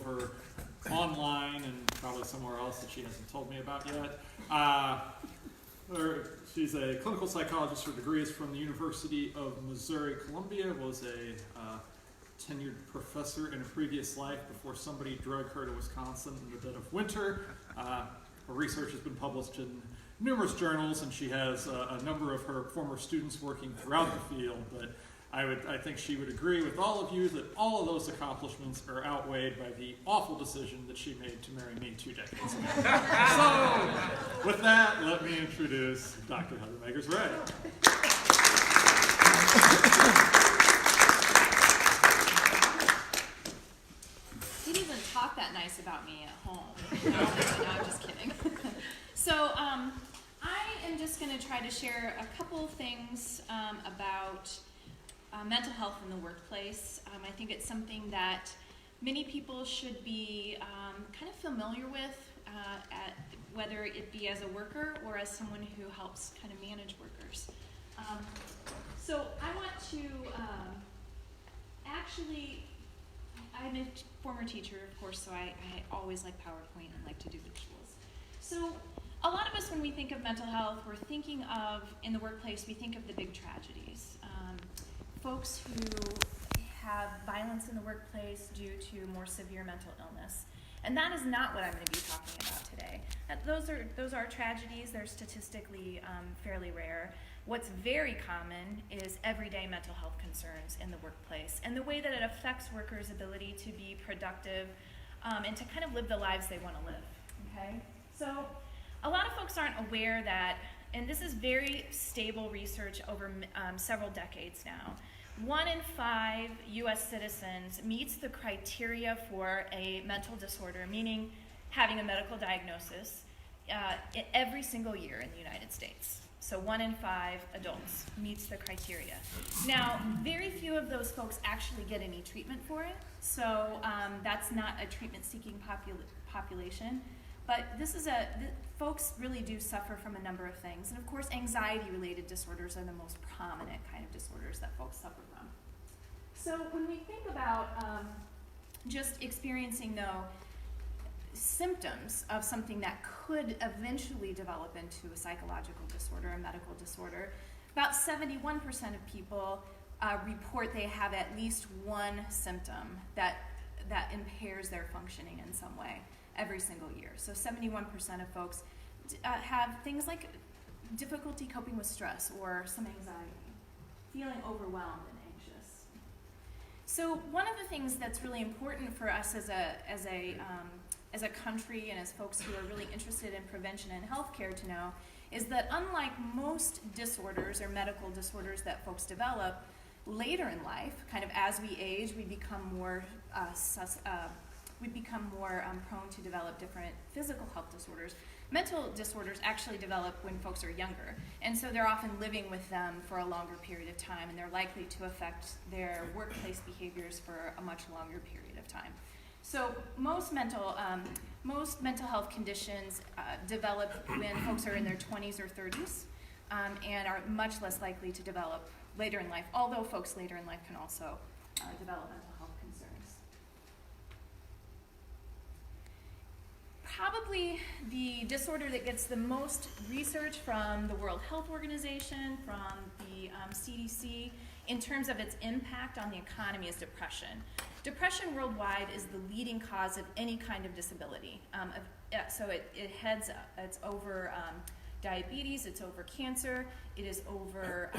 over online and probably somewhere else that she hasn't told me about yet. She's a clinical psychologist. Her degree is from the University of Missouri Columbia, was a tenured professor in a previous life before somebody dragged her to Wisconsin in the dead of winter. Her research has been published in numerous journals, and she has a number of her former students working throughout the field, but I think she would agree with all of you that all of those accomplishments are outweighed by the awful decision that she made to marry me 2 decades ago. So, with that, let me introduce Dr. Heather Meggers-Wright. You didn't even talk that nice about me at home. No, I'm just kidding. So, I am just going to try to share a couple things about mental health in the workplace. I think it's something that many people should be kind of familiar with, whether it be as a worker or as someone who helps kind of manage workers. So I want to I'm a former teacher, of course, so I always like PowerPoint and like to do visuals. So a lot of us, when we think of mental health, we're thinking of, in the workplace, we think of the big tragedies. Folks who have violence in the workplace due to more severe mental illness. And that is not what I'm going to be talking about today. Those are tragedies. They're statistically fairly rare. What's very common is everyday mental health concerns in the workplace and the way that it affects workers' ability to be productive and to kind of live the lives they want to live. Okay? So a lot of folks aren't aware that, and this is very stable research over several decades now, 1 in 5 U.S. citizens meets the criteria for a mental disorder, meaning having a medical diagnosis, every single year in the United States. So 1 in 5 adults meets the criteria. Now, very few of those folks actually get any treatment for it, so that's not a treatment-seeking population. But folks really do suffer from a number of things. And of course, anxiety-related disorders are the most prominent kind of disorders that folks suffer from. So when we think about just experiencing, though, symptoms of something that could eventually develop into a psychological disorder, a medical disorder, about 71% of people report they have at least one symptom that impairs their functioning in some way every single year. So 71% of folks have things like difficulty coping with stress or some anxiety, feeling overwhelmed and anxious. So one of the things that's really important for us as a country and as folks who are really interested in prevention and healthcare to know is that unlike most disorders or medical disorders that folks develop later in life, kind of as we age, we become more prone to develop different physical health disorders. Mental disorders actually develop when folks are younger, and so they're often living with them for a longer period of time, and they're likely to affect their workplace behaviors for a much longer period of time. So most mental health conditions develop when folks are in their 20s or 30s, and are much less likely to develop later in life, although folks later in life can also develop mental health concerns. Probably the disorder that gets the most research from the World Health Organization, from the CDC, in terms of its impact on the economy is depression. Depression worldwide is the leading cause of any kind of disability. So it's over diabetes, it's over cancer, it is over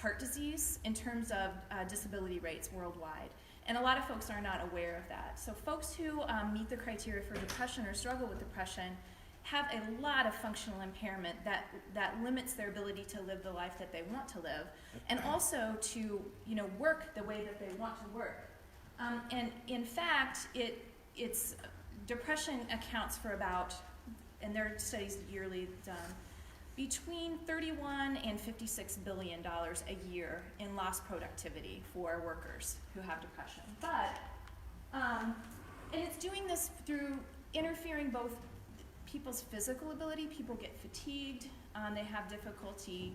heart disease in terms of disability rates worldwide. And a lot of folks are not aware of that. So folks who meet the criteria for depression or struggle with depression have a lot of functional impairment that limits their ability to live the life that they want to live, and also to work the way that they want to work. And in fact, depression accounts for about, and there are studies yearly done, between $31 and $56 billion a year in lost productivity for workers who have depression. But, and it's doing this through interfering both people's physical ability. People get fatigued, they have difficulty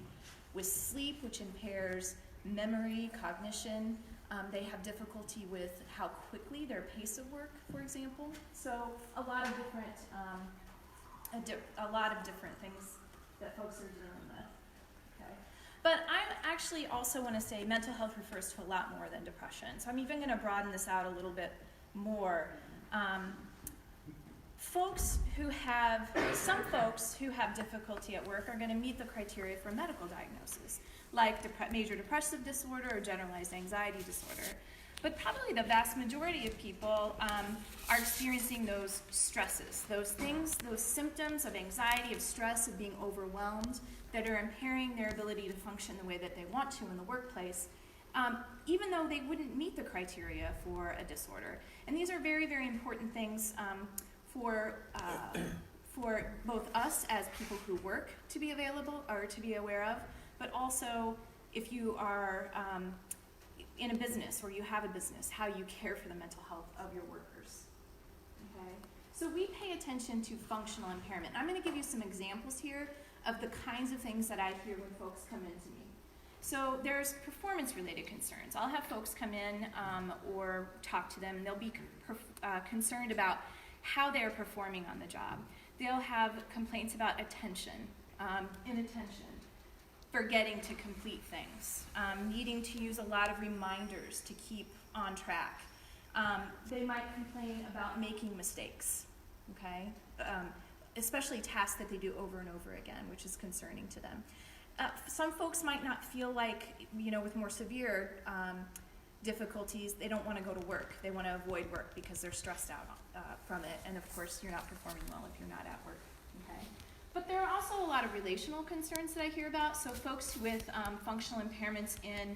with sleep, which impairs memory, cognition. They have difficulty with how quickly their pace of work, for example. So a lot of different things that folks are dealing with. Okay. But I actually also want to say mental health refers to a lot more than depression. So I'm even going to broaden this out a little bit more. Some folks who have difficulty at work are going to meet the criteria for medical diagnosis, like major depressive disorder or generalized anxiety disorder. But probably the vast majority of people are experiencing those stresses, those things, those symptoms of anxiety, of stress, of being overwhelmed that are impairing their ability to function the way that they want to in the workplace, even though they wouldn't meet the criteria for a disorder. And these are very, very important things for both us as people who work to be available or to be aware of, but also if you are in a business or you have a business, how you care for the mental health of your workers. Okay? So we pay attention to functional impairment. I'm going to give you some examples here of the kinds of things that I hear when folks come in to me. So there's performance-related concerns. I'll have folks come in or talk to them, and they'll be concerned about how they're performing on the job. They'll have complaints about inattention, forgetting to complete things, needing to use a lot of reminders to keep on track. They might complain about making mistakes, okay? Especially tasks that they do over and over again, which is concerning to them. Some folks might not feel like, with more severe difficulties, they don't want to go to work. They want to avoid work because they're stressed out from it. And of course, you're not performing well if you're not at work, okay? But there are also a lot of relational concerns that I hear about. So folks with functional impairments in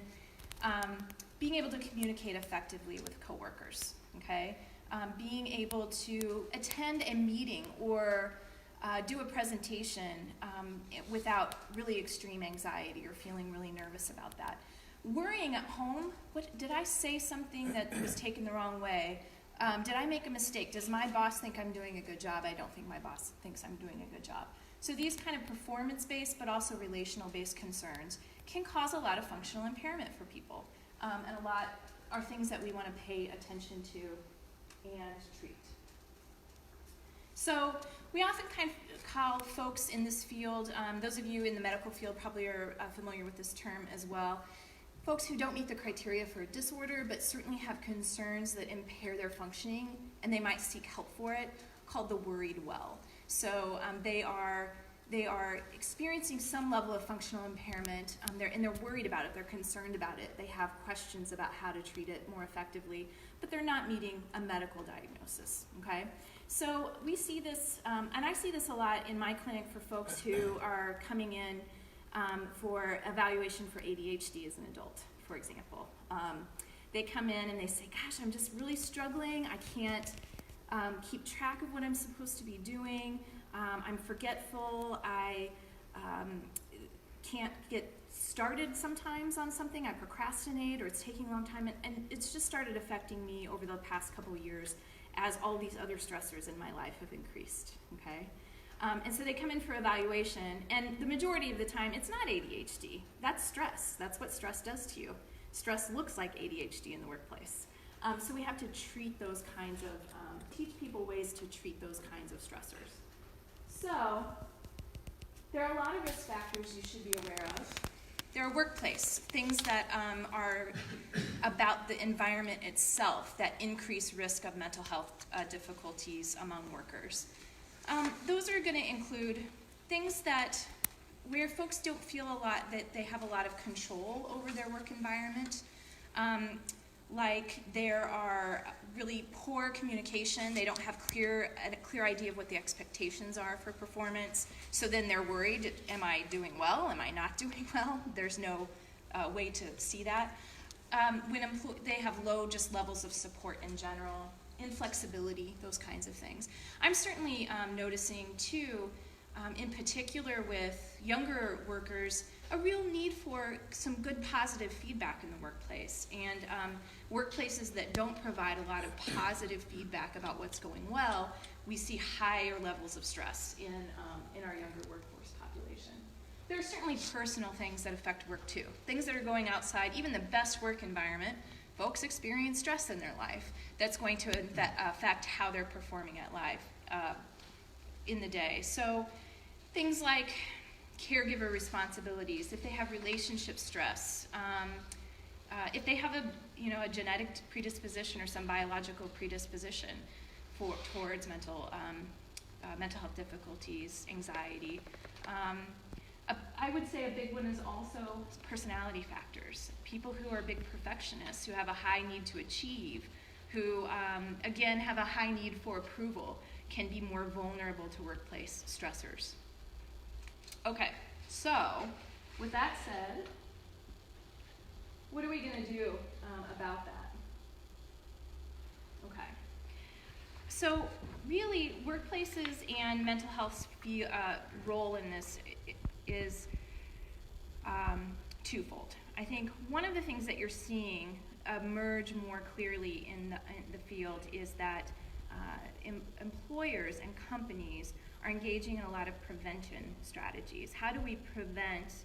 being able to communicate effectively with coworkers, okay? Being able to attend a meeting or do a presentation without really extreme anxiety or feeling really nervous about that. Worrying at home, did I say something that was taken the wrong way? Did I make a mistake? Does my boss think I'm doing a good job? I don't think my boss thinks I'm doing a good job. So these kind of performance-based but also relational-based concerns can cause a lot of functional impairment for people. And a lot are things that we want to pay attention to and treat. So we often kind of call folks in this field, those of you in the medical field probably are familiar with this term as well, folks who don't meet the criteria for a disorder but certainly have concerns that impair their functioning and they might seek help for it, called the worried well. So they are experiencing some level of functional impairment, and they're worried about it, they're concerned about it, they have questions about how to treat it more effectively, but they're not meeting a medical diagnosis, okay? So we see this, and I see this a lot in my clinic for folks who are coming in for evaluation for ADHD as an adult, for example. They come in and they say, gosh, I'm just really struggling, I can't keep track of what I'm supposed to be doing, I'm forgetful, I can't get started sometimes on something, I procrastinate, or it's taking a long time, and it's just started affecting me over the past couple of years as all these other stressors in my life have increased, okay? And so they come in for evaluation, and the majority of the time, it's not ADHD. That's stress. That's what stress does to you. Stress looks like ADHD in the workplace. So we have to treat those kinds of, teach people ways to treat those kinds of stressors. So there are a lot of risk factors you should be aware of. There are workplace, things that are about the environment itself that increase risk of mental health difficulties among workers. Those are going to include things where folks don't feel that they have a lot of control over their work environment. Like there are really poor communication, they don't have a clear idea of what the expectations are for performance, so then they're worried, am I doing well, am I not doing well? There's no way to see that. When they have low just levels of support in general, inflexibility, those kinds of things. I'm certainly noticing too, in particular with younger workers, a real need for some good positive feedback in the workplace, and workplaces that don't provide a lot of positive feedback about what's going well, we see higher levels of stress in our younger workforce population. There are certainly personal things that affect work too, things that are going outside, even the best work environment, folks experience stress in their life that's going to affect how they're performing at life in the day. So things like caregiver responsibilities, if they have relationship stress, if they have a genetic predisposition or some biological predisposition towards mental health difficulties, anxiety. I would say a big one is also personality factors. People who are big perfectionists, who have a high need to achieve, who, again, have a high need for approval, can be more vulnerable to workplace stressors. Okay, so with that said, what are we going to do about that? Okay. So really, workplaces and mental health's role in this is twofold. I think one of the things that you're seeing emerge more clearly in the field is that employers and companies are engaging in a lot of prevention strategies. How do we prevent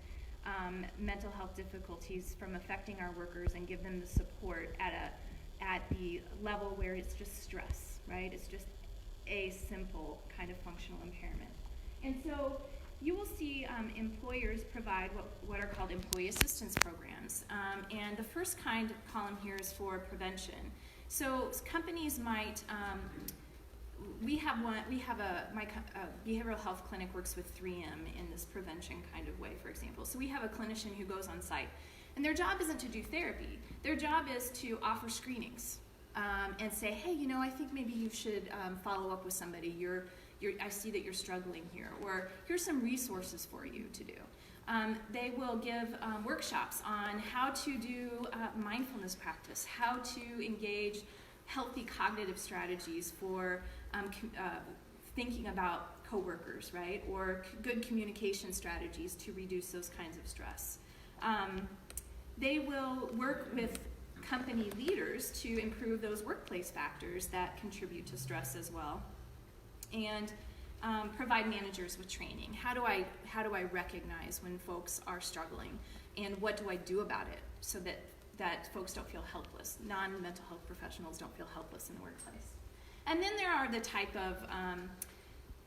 mental health difficulties from affecting our workers and give them the support at the level where it's just stress, right? It's just a simple kind of functional impairment. And so you will see employers provide what are called employee assistance programs. And the first kind of column here is for prevention. So companies might, my behavioral health clinic works with 3M in this prevention kind of way, for example. So we have a clinician who goes on site, and their job isn't to do therapy. Their job is to offer screenings and say, hey, I think maybe you should follow up with somebody. I see that you're struggling here, or here's some resources for you to do. They will give workshops on how to do mindfulness practice, how to engage healthy cognitive strategies for thinking about coworkers, right? Or good communication strategies to reduce those kinds of stress. They will work with company leaders to improve those workplace factors that contribute to stress as well. And provide managers with training. How do I recognize when folks are struggling, and what do I do about it so that folks don't feel helpless? Non-mental health professionals don't feel helpless in the workplace. And then there are the type of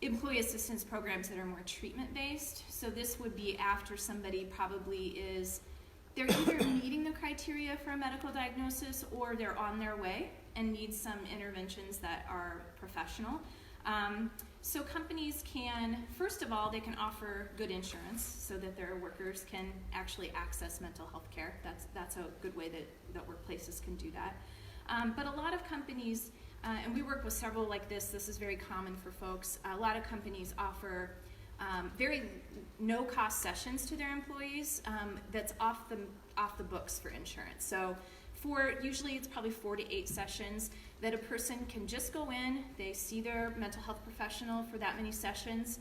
employee assistance programs that are more treatment-based. So this would be after somebody they're either meeting the criteria for a medical diagnosis, or they're on their way and need some interventions that are professional. So companies can, first of all, they can offer good insurance so that their workers can actually access mental health care. That's a good way that workplaces can do that. But a lot of companies, and we work with several like this is very common for folks, a lot of companies offer very no-cost sessions to their employees that's off the books for insurance. So usually it's probably 4 to 8 sessions that a person can just go in, they see their mental health professional for that many sessions.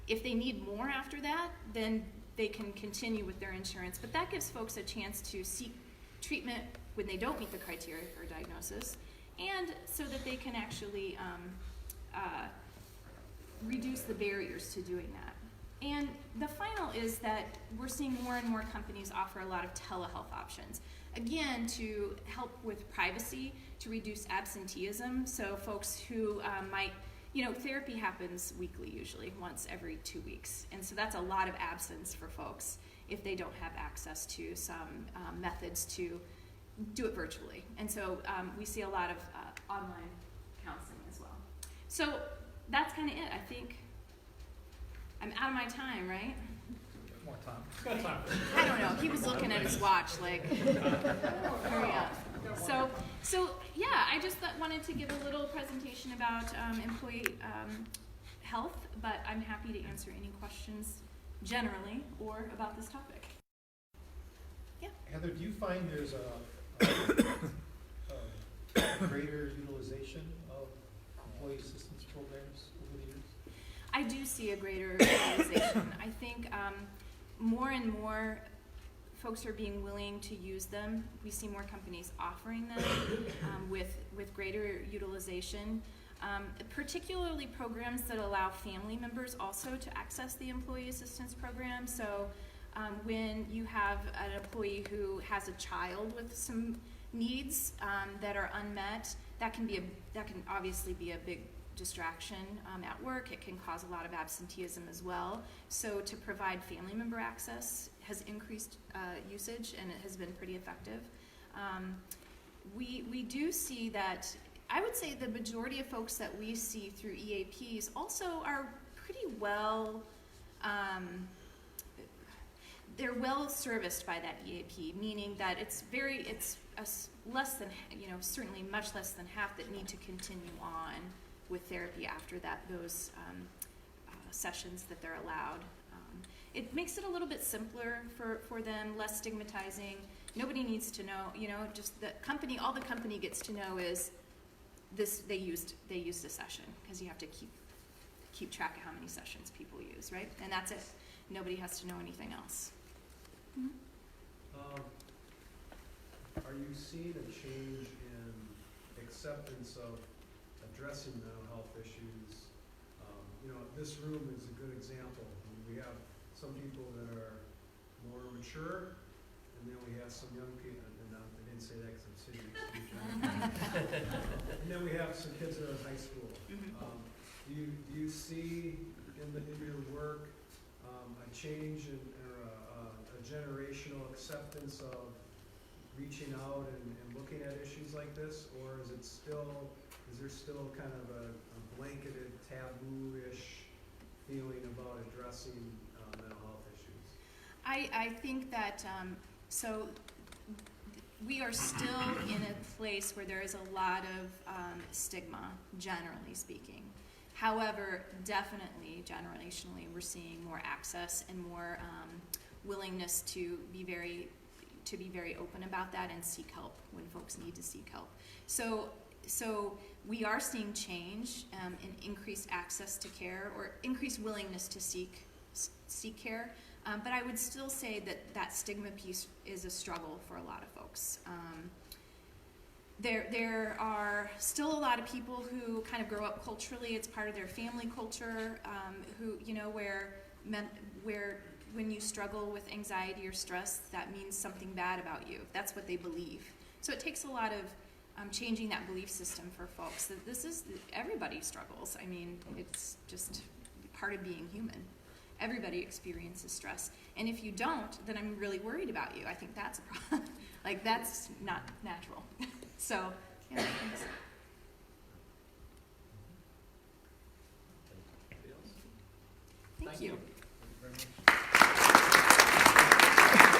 If they need more after that, then they can continue with their insurance. But that gives folks a chance to seek treatment when they don't meet the criteria for a diagnosis, and so that they can actually reduce the barriers to doing that. And the final is that we're seeing more and more companies offer a lot of telehealth options. Again, to help with privacy, to reduce absenteeism. So folks who therapy happens weekly usually, once every 2 weeks. And so that's a lot of absence for folks if they don't have access to some methods to do it virtually. And so we see a lot of online counseling as well. So that's kind of it. I think I'm out of my time, right? More time. It's got time. I don't know. He was looking at his watch like, hurry up. So yeah, I just wanted to give a little presentation about employee health, but I'm happy to answer any questions generally or about this topic. Yeah. Heather, do you find there's a greater utilization of employee assistance programs over the years? I do see a greater utilization. I think more and more folks are being willing to use them. We see more companies offering them with greater utilization, particularly programs that allow family members also to access the employee assistance program. So when you have an employee who has a child with some needs that are unmet, that can obviously be a big distraction at work. It can cause a lot of absenteeism as well. So to provide family member access has increased usage, and it has been pretty effective. We do see that, I would say the majority of folks that we see through EAPs also are pretty well, they're well serviced by that EAP, meaning that less than, certainly much less than half that need to continue on with therapy after those sessions that they're allowed. It makes it a little bit simpler for them, less stigmatizing. Nobody needs to know, just all the company gets to know is this, they used a session, because you have to keep track of how many sessions people use, right? And that's it. Nobody has to know anything else. Mm-hmm. Are you seeing a change in acceptance of addressing mental health issues? This room is a good example. We have some people that are more mature, and then we have some young people, and I didn't say that because I'm sitting next to each other. And then we have some kids that are in high school. Mm-hmm. Do you see in your work a change or a generational acceptance of reaching out and looking at issues like this, or is there still kind of a blanketed taboo-ish feeling about addressing mental health issues? I think that, so we are still in a place where there is a lot of stigma, generally speaking. However, definitely, generationally, we're seeing more access and more willingness to be very open about that and seek help when folks need to seek help. So we are seeing change in increased access to care, or increased willingness to seek care. But I would still say that stigma piece is a struggle for a lot of folks. There are still a lot of people who kind of grow up culturally, it's part of their family culture, who, where when you struggle with anxiety or stress, that means something bad about you. That's what they believe. So it takes a lot of changing that belief system for folks, that everybody struggles. I mean, it's just part of being human. Everybody experiences stress. And if you don't, then I'm really worried about you. I think that's a problem. Like, that's not natural. So, yeah, thanks. Anybody else? Thank you.